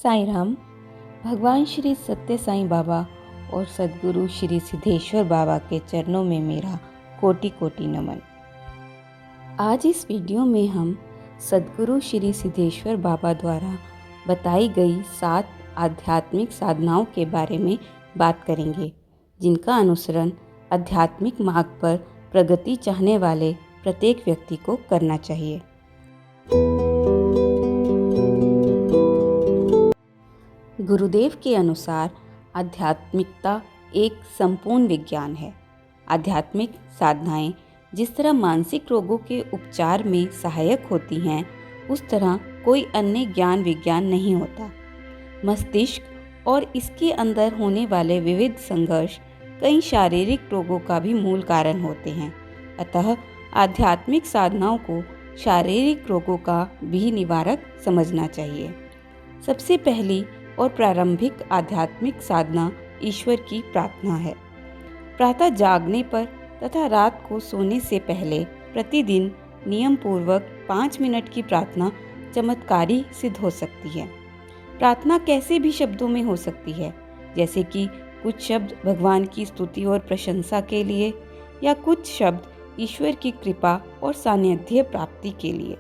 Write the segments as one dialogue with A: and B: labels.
A: साईं राम। भगवान श्री सत्य साईं बाबा और सद्गुरु श्री सिद्धेश्वर बाबा के चरणों में मेरा कोटि कोटि नमन। आज इस वीडियो में हम सद्गुरु श्री सिद्धेश्वर बाबा द्वारा बताई गई 7 आध्यात्मिक साधनाओं के बारे में बात करेंगे, जिनका अनुसरण आध्यात्मिक मार्ग पर प्रगति चाहने वाले प्रत्येक व्यक्ति को करना चाहिए। गुरुदेव के अनुसार आध्यात्मिकता एक संपूर्ण विज्ञान है। आध्यात्मिक साधनाएं जिस तरह मानसिक रोगों के उपचार में सहायक होती हैं, उस तरह कोई अन्य ज्ञान विज्ञान नहीं होता। मस्तिष्क और इसके अंदर होने वाले विविध संघर्ष कई शारीरिक रोगों का भी मूल कारण होते हैं। अतः आध्यात्मिक साधनाओं को शारीरिक रोगों का भी निवारक समझना चाहिए। सबसे पहली और प्रारंभिक आध्यात्मिक साधना ईश्वर की प्रार्थना है। प्रातः जागने पर तथा रात को सोने से पहले प्रतिदिन नियम पूर्वक 5 मिनट की प्रार्थना चमत्कारी सिद्ध हो सकती है। प्रार्थना कैसे भी शब्दों में हो सकती है, जैसे कि कुछ शब्द भगवान की स्तुति और प्रशंसा के लिए, या कुछ शब्द ईश्वर की कृपा और सानिध्य प्राप्ति के लिए।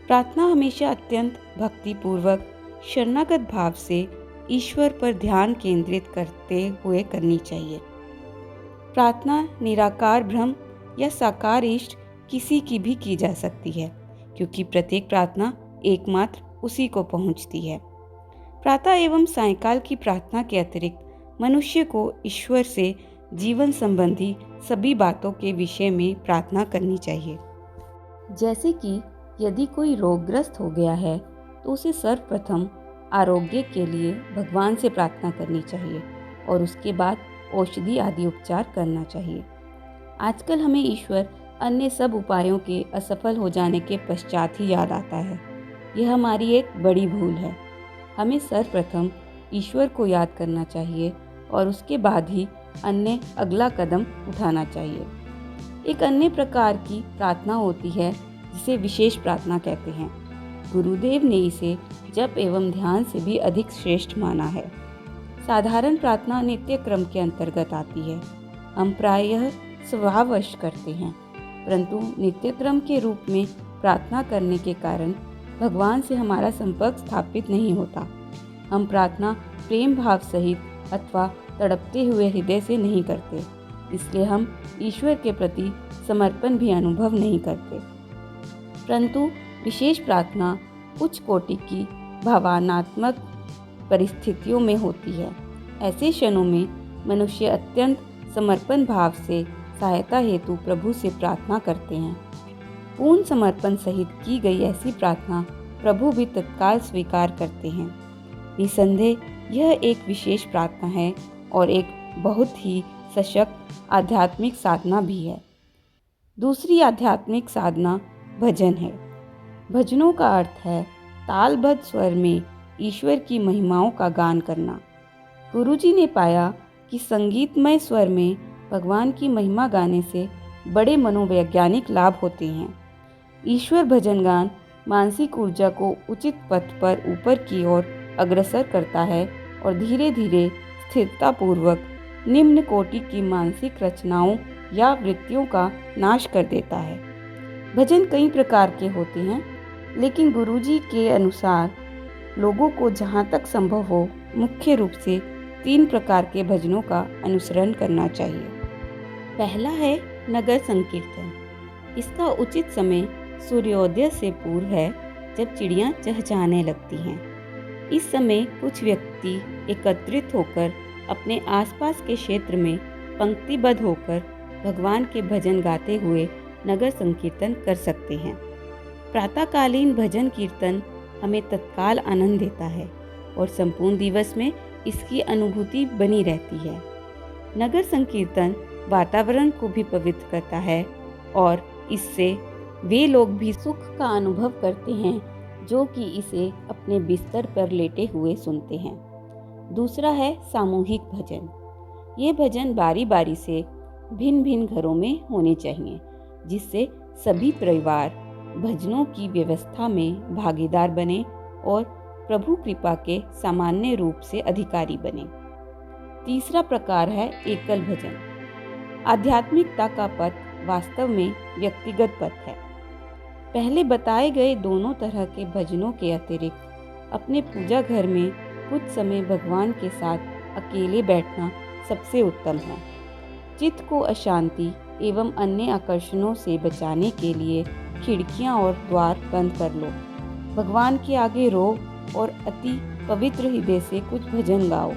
A: प्रार्थना हमेशा अत्यंत भक्तिपूर्वक शरणागत भाव से ईश्वर पर ध्यान केंद्रित करते हुए करनी चाहिए। प्रार्थना निराकार ब्रह्म या साकार इष्ट किसी की भी की जा सकती है, क्योंकि प्रत्येक प्रार्थना एकमात्र उसी को पहुंचती है। प्रातः एवं सायंकाल की प्रार्थना के अतिरिक्त मनुष्य को ईश्वर से जीवन संबंधी सभी बातों के विषय में प्रार्थना करनी चाहिए। जैसे कि यदि कोई रोगग्रस्त हो गया है तो उसे सर्वप्रथम आरोग्य के लिए भगवान से प्रार्थना करनी चाहिए और उसके बाद औषधि आदि उपचार करना चाहिए। आजकल हमें ईश्वर अन्य सब उपायों के असफल हो जाने के पश्चात ही याद आता है। यह हमारी एक बड़ी भूल है। हमें सर्वप्रथम ईश्वर को याद करना चाहिए और उसके बाद ही अन्य अगला कदम उठाना चाहिए। एक अन्य प्रकार की प्रार्थना होती है जिसे विशेष प्रार्थना कहते हैं। गुरुदेव ने इसे जप एवं ध्यान से भी अधिक श्रेष्ठ माना है। साधारण प्रार्थना नित्य क्रम के अंतर्गत आती है। हम प्रायः स्वभाववश करते हैं, परंतु नित्य क्रम के रूप में प्रार्थना करने के कारण भगवान से हमारा संपर्क स्थापित नहीं होता। हम प्रार्थना प्रेम भाव सहित अथवा तड़पते हुए हृदय से नहीं करते, इसलिए हम ईश्वर के प्रति समर्पण भी अनुभव नहीं करते। परंतु विशेष प्रार्थना उच्च कोटि की भावनात्मक परिस्थितियों में होती है। ऐसे क्षणों में मनुष्य अत्यंत समर्पण भाव से सहायता हेतु प्रभु से प्रार्थना करते हैं। पूर्ण समर्पण सहित की गई ऐसी प्रार्थना प्रभु भी तत्काल स्वीकार करते हैं। निसंदेह यह एक विशेष प्रार्थना है और एक बहुत ही सशक्त आध्यात्मिक साधना भी है। दूसरी आध्यात्मिक साधना भजन है। भजनों का अर्थ है तालबद्ध स्वर में ईश्वर की महिमाओं का गान करना। गुरुजी ने पाया कि संगीतमय स्वर में भगवान की महिमा गाने से बड़े मनोवैज्ञानिक लाभ होते हैं। ईश्वर भजन गान मानसिक ऊर्जा को उचित पथ पर ऊपर की ओर अग्रसर करता है और धीरे धीरे स्थिरतापूर्वक निम्न कोटि की मानसिक रचनाओं या वृत्तियों का नाश कर देता है। भजन कई प्रकार के होते हैं, लेकिन गुरुजी के अनुसार लोगों को जहाँ तक संभव हो मुख्य रूप से 3 प्रकार के भजनों का अनुसरण करना चाहिए। पहला है नगर संकीर्तन। इसका उचित समय सूर्योदय से पूर्व है, जब चिड़ियाँ चहचहाने लगती हैं। इस समय कुछ व्यक्ति एकत्रित होकर अपने आसपास के क्षेत्र में पंक्तिबद्ध होकर भगवान के भजन गाते हुए नगर संकीर्तन कर सकते हैं। प्रातःकालीन भजन कीर्तन हमें तत्काल आनंद देता है और संपूर्ण दिवस में इसकी अनुभूति बनी रहती है। नगर संकीर्तन वातावरण को भी पवित्र करता है और इससे वे लोग भी सुख का अनुभव करते हैं जो कि इसे अपने बिस्तर पर लेटे हुए सुनते हैं। दूसरा है सामूहिक भजन। ये भजन बारी बारी से भिन्न भिन्न घरों में होने चाहिए, जिससे सभी परिवार भजनों की व्यवस्था में भागीदार बने और प्रभु कृपा के सामान्य रूप से अधिकारी बने। तीसरा प्रकार है एकल भजन। आध्यात्मिकता का पथ वास्तव में व्यक्तिगत पथ है। पहले बताए गए दोनों तरह के भजनों के अतिरिक्त अपने पूजा घर में कुछ समय भगवान के साथ अकेले बैठना सबसे उत्तम है। चित्त को अशांति एवं अन्य आकर्षणों से बचाने के लिए खिड़कियां और द्वार बंद कर लो। भगवान के आगे रो और अति पवित्र हृदय से कुछ भजन गाओ।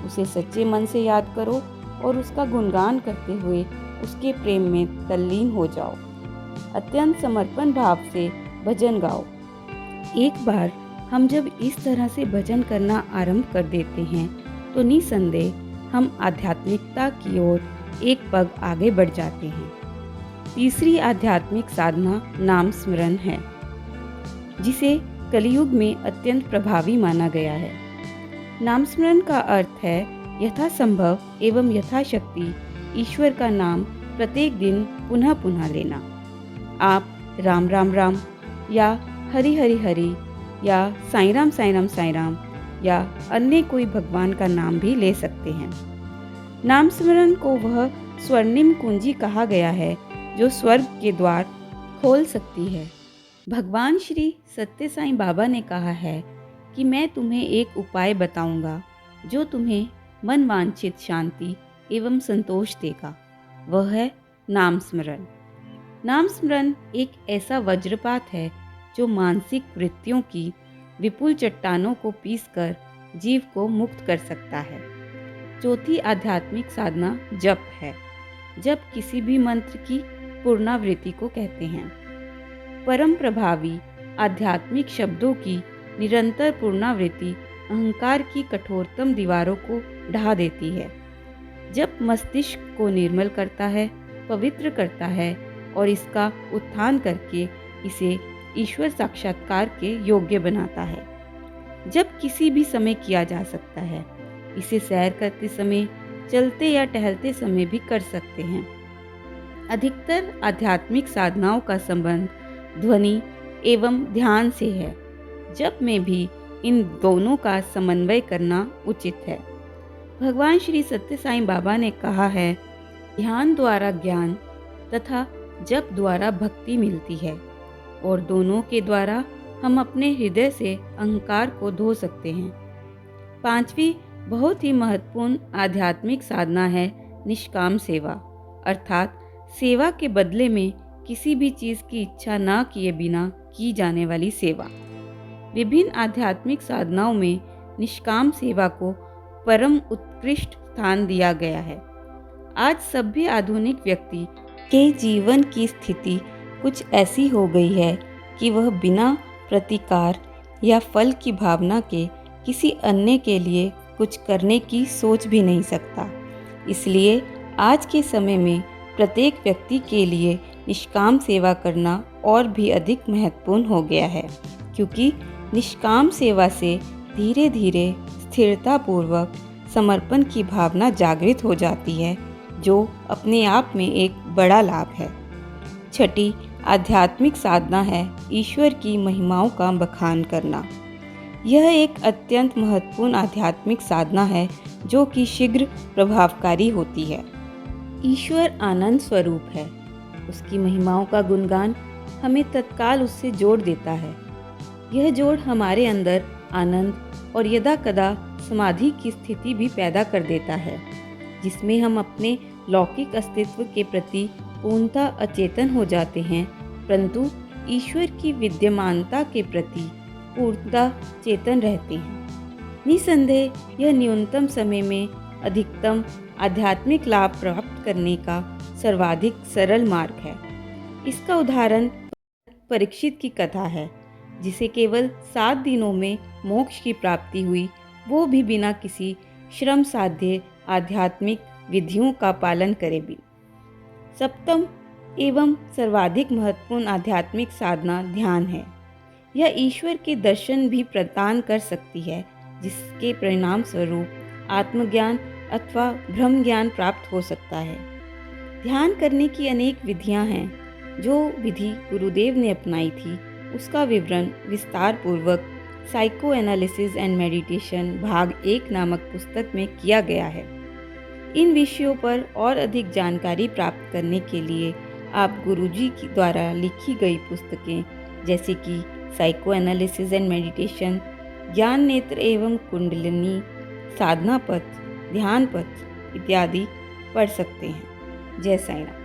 A: उसे सच्चे मन से याद करो और उसका गुणगान करते हुए उसके प्रेम में तल्लीन हो जाओ। अत्यंत समर्पण भाव से भजन गाओ। एक बार हम जब इस तरह से भजन करना आरंभ कर देते हैं तो निसंदेह हम आध्यात्मिकता की ओर एक पग आगे बढ़ जाते हैं। तीसरी आध्यात्मिक साधना नाम स्मरण है, जिसे कलियुग में अत्यंत प्रभावी माना गया है। नाम स्मरण का अर्थ है यथासंभव एवं यथाशक्ति ईश्वर का नाम प्रत्येक दिन पुनः पुनः लेना। आप राम राम राम या हरि हरि हरि या साईं राम साईं राम साईं राम या अन्य कोई भगवान का नाम भी ले सकते हैं। नाम स्मरण को वह स्वर्णिम कुंजी कहा गया है जो स्वर्ग के द्वार खोल सकती है। भगवान श्री सत्य साईं बाबा ने कहा है कि मैं तुम्हें एक उपाय बताऊंगा जो तुम्हें मन वांछित शांति एवं संतोष देगा। वह है नाम स्मरण। नाम स्मरण एक ऐसा वज्रपात है जो मानसिक वृत्तियों की विपुल चट्टानों को पीसकर जीव को मुक्त कर सकता है। चौथी आध्यात्मिक साधना जप है। जप किसी भी मंत्र की पुनरावृत्ति को कहते हैं। परम प्रभावी आध्यात्मिक शब्दों की निरंतर पुनरावृत्ति अहंकार की कठोरतम दीवारों को ढहा देती है। जप मस्तिष्क को निर्मल करता है, पवित्र करता है और इसका उत्थान करके इसे ईश्वर साक्षात्कार के योग्य बनाता है। जप किसी भी समय किया जा सकता है। इसे सैर करते समय, चलते या टहलते समय भी कर सकते हैं। अधिकतर आध्यात्मिक साधनाओं का संबंध ध्वनि एवं ध्यान से है। जप में भी इन दोनों का समन्वय करना उचित है। भगवान श्री सत्य साईं बाबा ने कहा है, ध्यान द्वारा ज्ञान तथा जप द्वारा भक्ति मिलती है और दोनों के द्वारा हम अपने हृदय से अहंकार को धो सकते हैं। पांचवी बहुत ही महत्वपूर्ण आध्यात्मिक साधना है निष्काम सेवा, अर्थात सेवा के बदले में किसी भी चीज़ की इच्छा न किए बिना की जाने वाली सेवा। विभिन्न आध्यात्मिक साधनाओं में निष्काम सेवा को परम उत्कृष्ट स्थान दिया गया है। आज सभ्य आधुनिक व्यक्ति के जीवन की स्थिति कुछ ऐसी हो गई है कि वह बिना प्रतिकार या फल की भावना के किसी अन्य के लिए कुछ करने की सोच भी नहीं सकता। इसलिए आज के समय में प्रत्येक व्यक्ति के लिए निष्काम सेवा करना और भी अधिक महत्वपूर्ण हो गया है, क्योंकि निष्काम सेवा से धीरे धीरे स्थिरतापूर्वक समर्पण की भावना जागृत हो जाती है, जो अपने आप में एक बड़ा लाभ है। छठी आध्यात्मिक साधना है ईश्वर की महिमाओं का बखान करना। यह एक अत्यंत महत्वपूर्ण आध्यात्मिक साधना है जो कि शीघ्र प्रभावकारी होती है। ईश्वर आनंद स्वरूप है। उसकी महिमाओं का गुणगान हमें तत्काल उससे जोड़ देता है। यह जोड़ हमारे अंदर आनंद और यदा कदा समाधि की स्थिति भी पैदा कर देता है, जिसमें हम अपने लौकिक अस्तित्व के प्रति पूर्णतः अचेतन हो जाते हैं, परंतु ईश्वर की विद्यमानता के प्रति पूर्णतः चेतन रहते हैं। निसंदेह यह न्यूनतम समय में अधिकतम आध्यात्मिक लाभ प्राप्त करने का सर्वाधिक सरल मार्ग है। इसका उदाहरण परीक्षित की कथा है, जिसे केवल 7 दिनों में मोक्ष की प्राप्ति हुई, वो भी बिना किसी श्रम साध्य आध्यात्मिक विधियों का पालन करे भी। सप्तम एवं सर्वाधिक महत्वपूर्ण आध्यात्मिक साधना ध्यान है। यह ईश्वर के दर्शन भी प्रदान कर सकती है, जिसके परिणाम स्वरूप आत्मज्ञान अथवा ब्रह्म ज्ञान प्राप्त हो सकता है। ध्यान करने की अनेक विधियां हैं। जो विधि गुरुदेव ने अपनाई थी उसका विवरण विस्तार पूर्वक साइको एनालिसिस एंड मेडिटेशन भाग 1 नामक पुस्तक में किया गया है। इन विषयों पर और अधिक जानकारी प्राप्त करने के लिए आप गुरुजी की द्वारा लिखी गई पुस्तकें जैसे कि साइको एनालिसिस एंड मेडिटेशन, ज्ञान नेत्र एवं कुंडलिनी, साधना पथ, ध्यान पथ इत्यादि पढ़ सकते हैं। जय साईं राम।